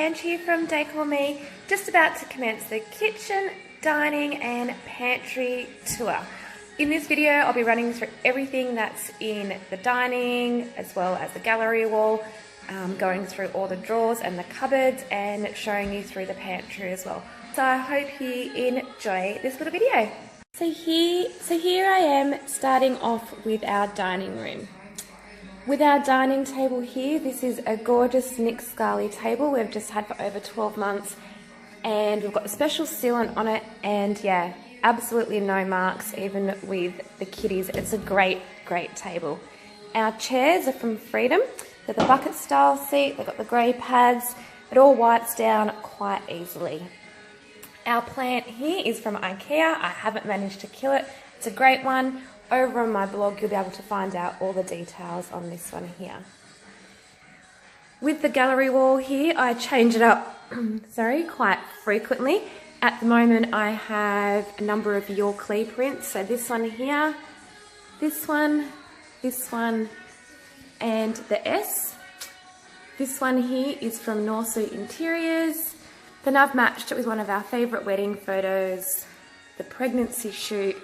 Pantry from Decor Me, just about to commence the kitchen, dining and pantry tour. In this video I'll be running through everything that's in the dining as well as the gallery wall, going through all the drawers and the cupboards and showing you through the pantry as well. So I hope you enjoy this little video. So here I am starting off with our dining room. With our dining table here, this is a gorgeous Nick Scully table we've just had for over 12 months, and we've got a special sealant on it, and yeah, absolutely no marks even with the kitties. It's a great table. Our chairs are from Freedom. They're the bucket style seat, they've got the grey pads, it all wipes down quite easily. Our plant here is from IKEA. I haven't managed to kill it. It's a great one. Over on my blog you'll be able to find out all the details on this one here. With the gallery wall here, I change it up quite frequently. At the moment I have a number of York Lee prints, so this one here, this one, and the S. This one here is from Norsu Interiors. Then I've matched it with one of our favourite wedding photos, the pregnancy shoot,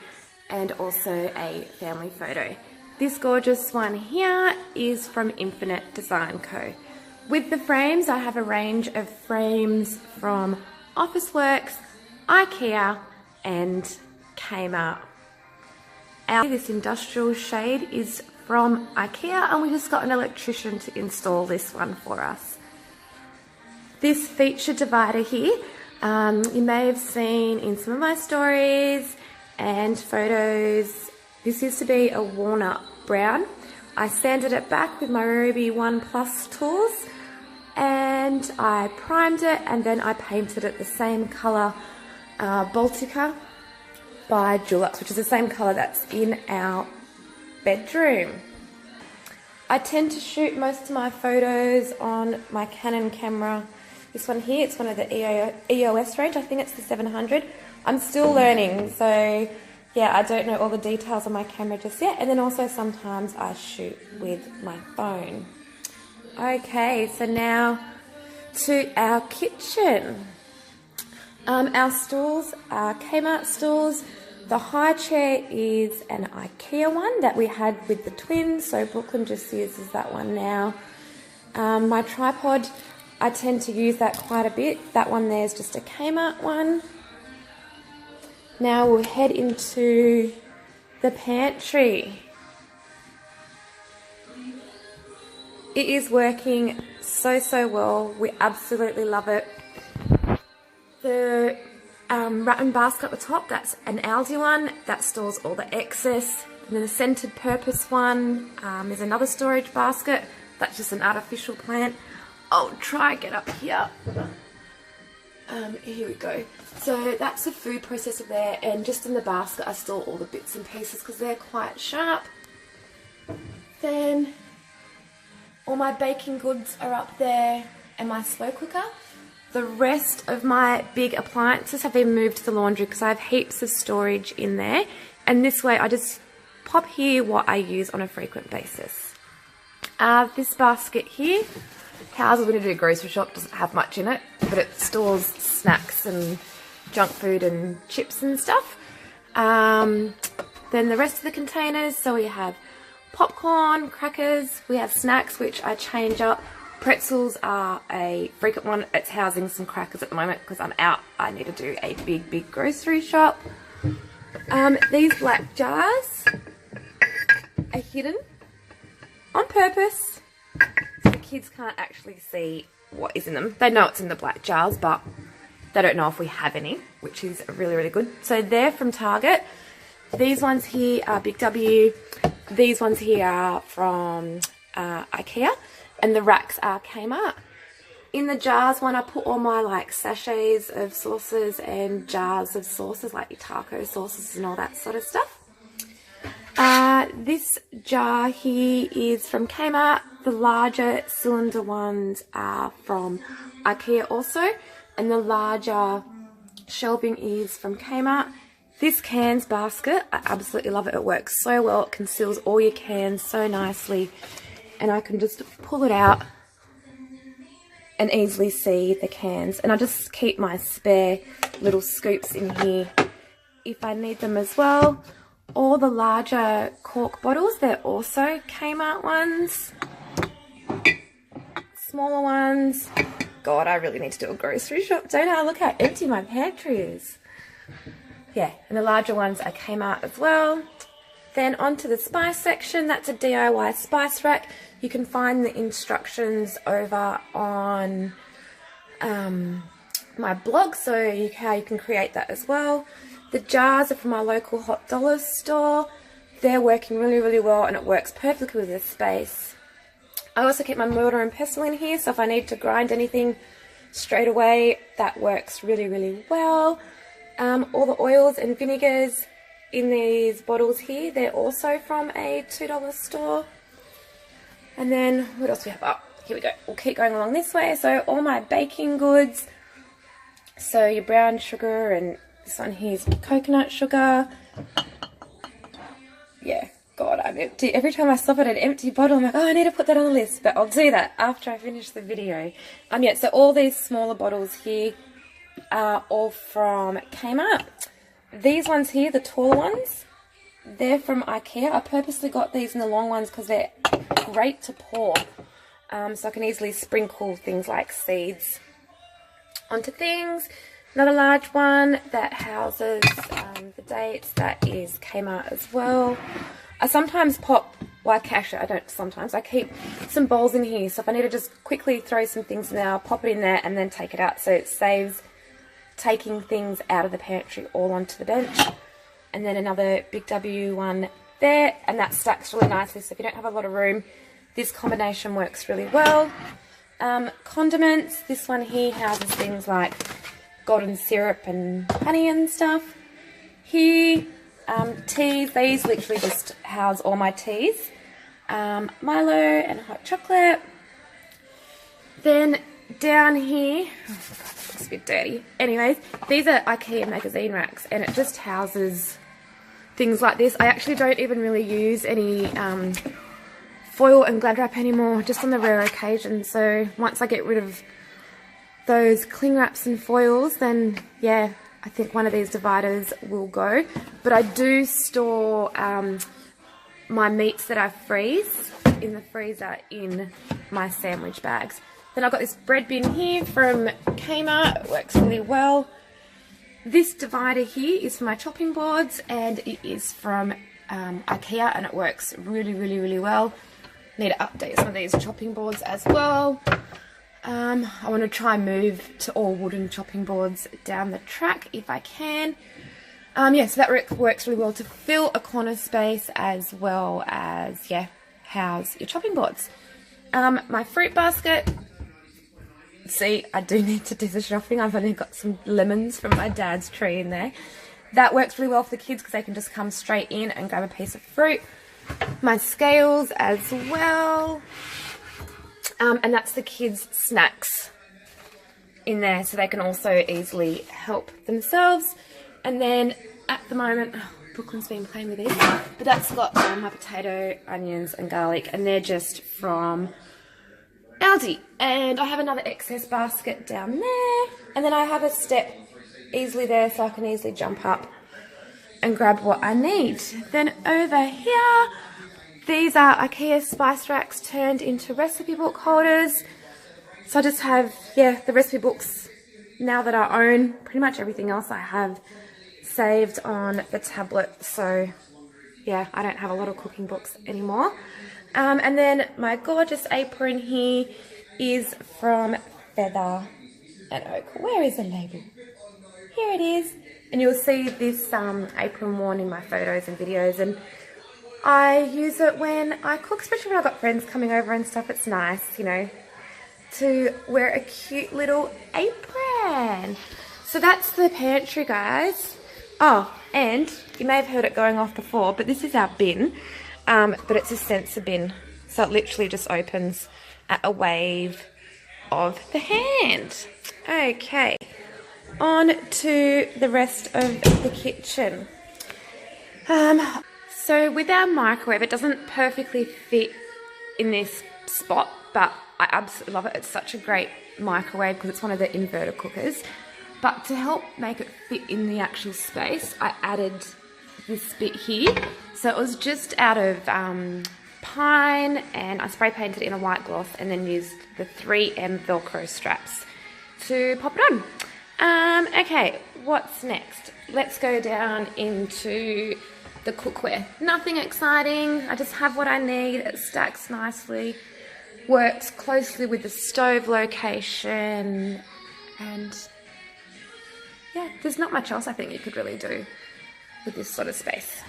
and also a family photo. This gorgeous one here is from Infinite Design Co. With the frames, I have a range of frames from Officeworks, IKEA and Kmart. This industrial shade is from IKEA, and we just got an electrician to install this one for us. This feature divider here, you may have seen in some of my stories and photos. This used to be a walnut brown. I sanded it back with my Ruby 1 Plus tools and I primed it, and then I painted it the same colour, Baltica by Dulux, which is the same colour that's in our bedroom. I tend to shoot most of my photos on my Canon camera. This one here, it's one of the EOS range, I think it's the 700. I'm still learning, so yeah, I don't know all the details on my camera just yet. And then also sometimes I shoot with my phone. Okay, so now to our kitchen. Our stools are Kmart stools. The high chair is an IKEA one that we had with the twins, so Brooklyn just uses that one now. My tripod, I tend to use that quite a bit. That one there is just a Kmart one. Now we'll head into the pantry. It is working so well. We absolutely love it. The rattan basket at the top, that's an Aldi one. That stores all the excess. And then the scented purpose one, there's another storage basket. That's just an artificial plant. I'll try and get up here. Here we go. So that's a food processor there, and just in the basket I store all the bits and pieces because they're quite sharp. Then all my baking goods are up there and my slow cooker. The rest of my big appliances have been moved to the laundry because I have heaps of storage in there, and this way I just pop here what I use on a frequent basis. This basket here houses when you do a grocery shop, doesn't have much in it, but it stores snacks and junk food and chips and stuff. Then the rest of the containers, so we have popcorn, crackers, we have snacks which I change up. Pretzels are a frequent one. It's housing some crackers at the moment because I'm out. I need to do a big grocery shop. These black jars are hidden on purpose. The kids can't actually see what is in them. They know it's in the black jars, but they don't know if we have any, which is really good. So they're from Target. These ones here are Big W. These ones here are from IKEA, and the racks are Kmart. In the jars one, I put all my like sachets of sauces and jars of sauces, like your taco sauces and all that sort of stuff. This jar here is from Kmart. The larger cylinder ones are from IKEA also, and the larger shelving is from Kmart. This cans basket, I absolutely love it. It works so well. It conceals all your cans so nicely, and I can just pull it out and easily see the cans. And I just keep my spare little scoops in here if I need them as well. All the larger cork bottles, they're also Kmart ones. Smaller ones. God, I really need to do a grocery shop, don't I? Look how empty my pantry is. Yeah, and the larger ones are Kmart as well. Then onto the spice section, that's a DIY spice rack. You can find the instructions over on my blog, so how you can create that as well. The jars are from our local Hot Dollar store. They're working really, really well, and it works perfectly with this space. I also keep my mortar and pestle in here, so if I need to grind anything straight away, that works really, really well. All the oils and vinegars in these bottles here, they're also from a $2 store. And then what else do we have? Oh, here we go. We'll keep going along this way. So all my baking goods, so your brown sugar, and this one here's coconut sugar. Yeah, God, I'm empty. Every time I stop at an empty bottle, I'm like, oh, I need to put that on the list, but I'll do that after I finish the video. Yeah, so all these smaller bottles here are all from Kmart. These ones here, the taller ones, they're from IKEA. I purposely got these in the long ones because they're great to pour. So I can easily sprinkle things like seeds onto things. Another large one that houses the dates, that is Kmart as well. I sometimes pop, well actually I don't sometimes, I keep some bowls in here, so if I need to just quickly throw some things in there, I'll pop it in there and then take it out, so it saves taking things out of the pantry all onto the bench. And then another Big W one there, and that stacks really nicely, so if you don't have a lot of room, this combination works really well. Condiments, this one here houses things like golden syrup and honey and stuff. Here, teas, these literally just house all my teas. Milo and hot chocolate. Then down here, oh God, that looks a bit dirty. Anyways, these are IKEA magazine racks, and it just houses things like this. I actually don't even really use any foil and glad wrap anymore, just on the rare occasion. So once I get rid of those cling wraps and foils, then yeah, I think one of these dividers will go. But I do store my meats that I freeze in the freezer in my sandwich bags. Then I've got this bread bin here from Kmart. It works really well. This divider here is for my chopping boards, and it is from IKEA, and it works really, really, really well. Need to update some of these chopping boards as well. I want to try and move to all wooden chopping boards down the track if I can. Yeah, so that works really well to fill a corner space as well as, yeah, house your chopping boards. My fruit basket. See, I do need to do the shopping. I've only got some lemons from my dad's tree in there. That works really well for the kids because they can just come straight in and grab a piece of fruit. My scales as well. And that's the kids' snacks in there, so they can also easily help themselves. And then at the moment, oh, Brooklyn's been playing with these, but that's got my potato, onions and garlic, and they're just from Aldi. And I have another excess basket down there, and then I have a step easily there so I can easily jump up and grab what I need. Then over here, these are IKEA spice racks turned into recipe book holders. So I just have, yeah, the recipe books now that I own. Pretty much everything else I have saved on the tablet. So yeah, I don't have a lot of cooking books anymore. And then my gorgeous apron here is from Feather and Oak. Where is the label? Here it is. And you'll see this apron worn in my photos and videos, and I use it when I cook, especially when I've got friends coming over and stuff. It's nice, you know, to wear a cute little apron. So that's the pantry, guys. Oh, and you may have heard it going off before, but this is our bin. But it's a sensor bin, so it literally just opens at a wave of the hand. Okay, on to the rest of the kitchen. So with our microwave, it doesn't perfectly fit in this spot, but I absolutely love it. It's such a great microwave because it's one of the inverter cookers. But to help make it fit in the actual space, I added this bit here. So it was just out of pine, and I spray painted it in a white gloss and then used the 3M Velcro straps to pop it on. Okay, what's next? Let's go down into the cookware. Nothing exciting. I just have what I need. It stacks nicely, works closely with the stove location, and yeah, there's not much else I think you could really do with this sort of space.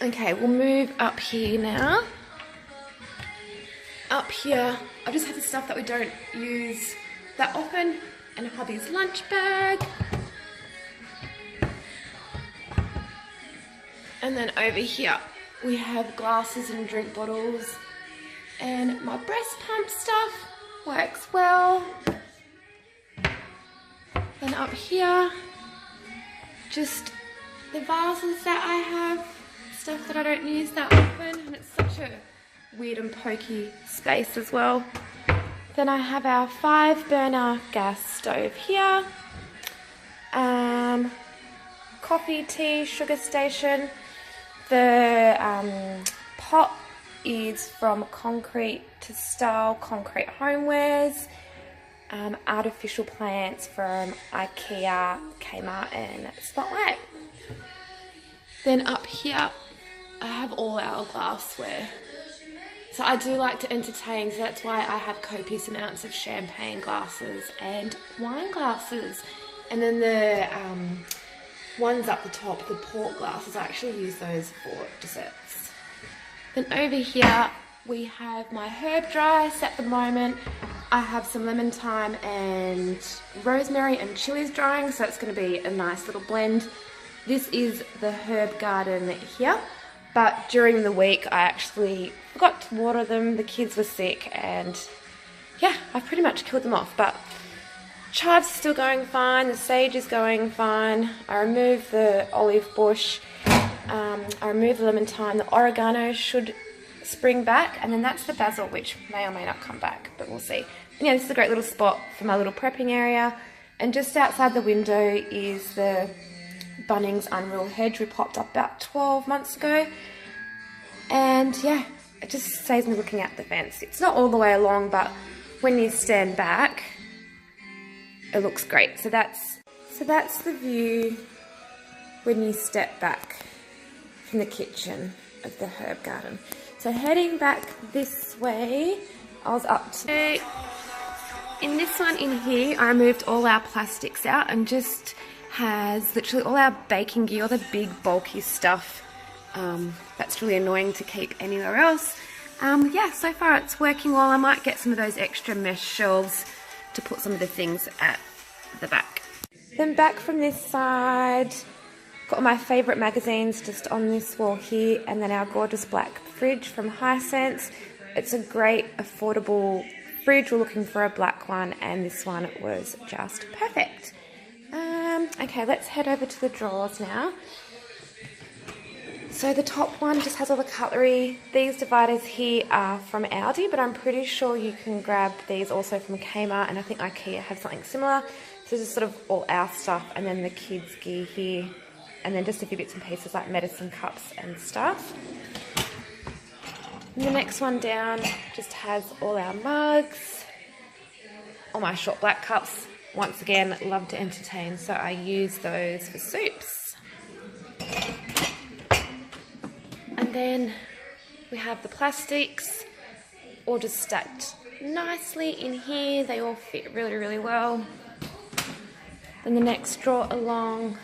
Okay, we'll move up here now. Up here, I just have the stuff that we don't use that often, and hubby's lunch bag. And then over here, we have glasses and drink bottles, and my breast pump stuff works well. Then up here, just the vases that I have, stuff that I don't use that often, and it's such a weird and pokey space as well. Then I have our 5-burner gas stove here, coffee, tea, sugar station. The pot is from Concrete to Style Concrete Homewares. Artificial plants from IKEA, Kmart and Spotlight. Then up here I have all our glassware. So I do like to entertain, so that's why I have copious amounts of champagne glasses and wine glasses. And then the ones up the top, the port glasses, I actually use those for desserts. Then over here we have my herb dries at the moment. I have some lemon thyme and rosemary and chilies drying, so it's going to be a nice little blend. This is the herb garden here, but during the week I actually forgot to water them. The kids were sick and yeah, I've pretty much killed them off, but chives are still going fine, the sage is going fine. I removed the olive bush, I removed the lemon thyme, the oregano should spring back, and then that's the basil, which may or may not come back, but we'll see. And yeah, this is a great little spot for my little prepping area, and just outside the window is the Bunnings Unreal Hedge we popped up about 12 months ago, and yeah, it just saves me looking at the fence. It's not all the way along, but when you stand back, it looks great. So that's the view when you step back from the kitchen of the herb garden. So heading back this way, I was up to... In this one in here, I removed all our plastics out and just has literally all our baking gear, all the big bulky stuff that's really annoying to keep anywhere else. Yeah, so far it's working well. I might get some of those extra mesh shelves to put some of the things at the back. Then back from this side, got all my favourite magazines just on this wall here, and then our gorgeous black fridge from Hisense. It's a great affordable fridge. We're looking for a black one, and this one was just perfect. Okay, let's head over to the drawers now. So the top one just has all the cutlery. These dividers here are from Aldi, but I'm pretty sure you can grab these also from Kmart, and I think IKEA have something similar. So this is sort of all our stuff, and then the kids' gear here, and then just a few bits and pieces like medicine cups and stuff. And the next one down just has all our mugs, all my short black cups. Once again, love to entertain, so I use those for soups. And then we have the plastics all just stacked nicely in here. They all fit really, really well. Then the next drawer along,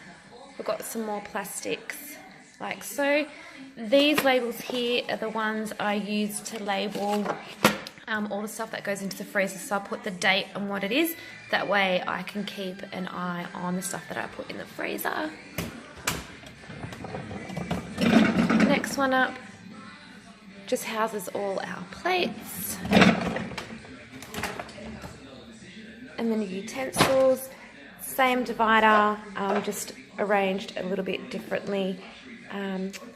we've got some more plastics like so. These labels here are the ones I use to label all the stuff that goes into the freezer, so I'll put the date and what it is. That way I can keep an eye on the stuff that I put in the freezer. Next one up just houses all our plates. And then the utensils, same divider, just arranged a little bit differently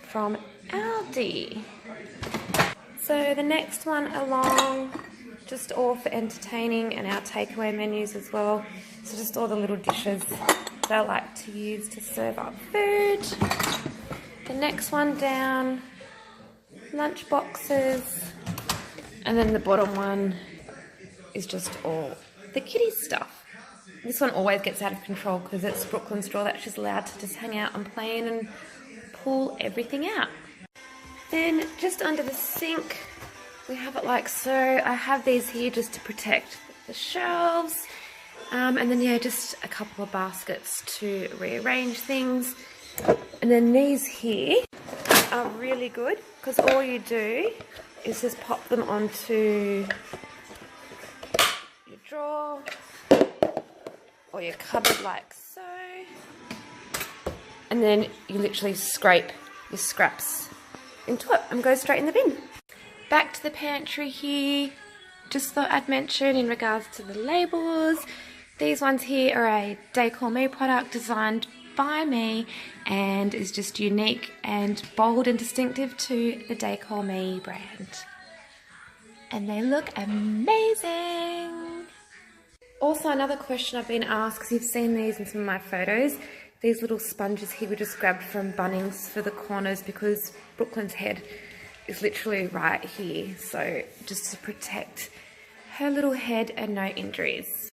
from Aldi. So the next one along, just all for entertaining and our takeaway menus as well. So just all the little dishes that I like to use to serve up food. The next one down, lunch boxes. And then the bottom one is just all the kiddie stuff. This one always gets out of control because it's Brooklyn straw that she's allowed to just hang out and play in and pull everything out. Then just under the sink, we have it like so. I have these here just to protect the shelves. And then yeah, just a couple of baskets to rearrange things. And then these here are really good because all you do is just pop them onto your drawer or your cupboard like so. And then you literally scrape your scraps into it and go straight in the bin. Back to the pantry here. Just thought I'd mention in regards to the labels. These ones here are a Decor Me product designed by me and is just unique and bold and distinctive to the Decor Me brand. And they look amazing. Also, another question I've been asked, because you've seen these in some of my photos, these little sponges here were just grabbed from Bunnings for the corners because Brooklyn's head is literally right here. So just to protect her little head and no injuries.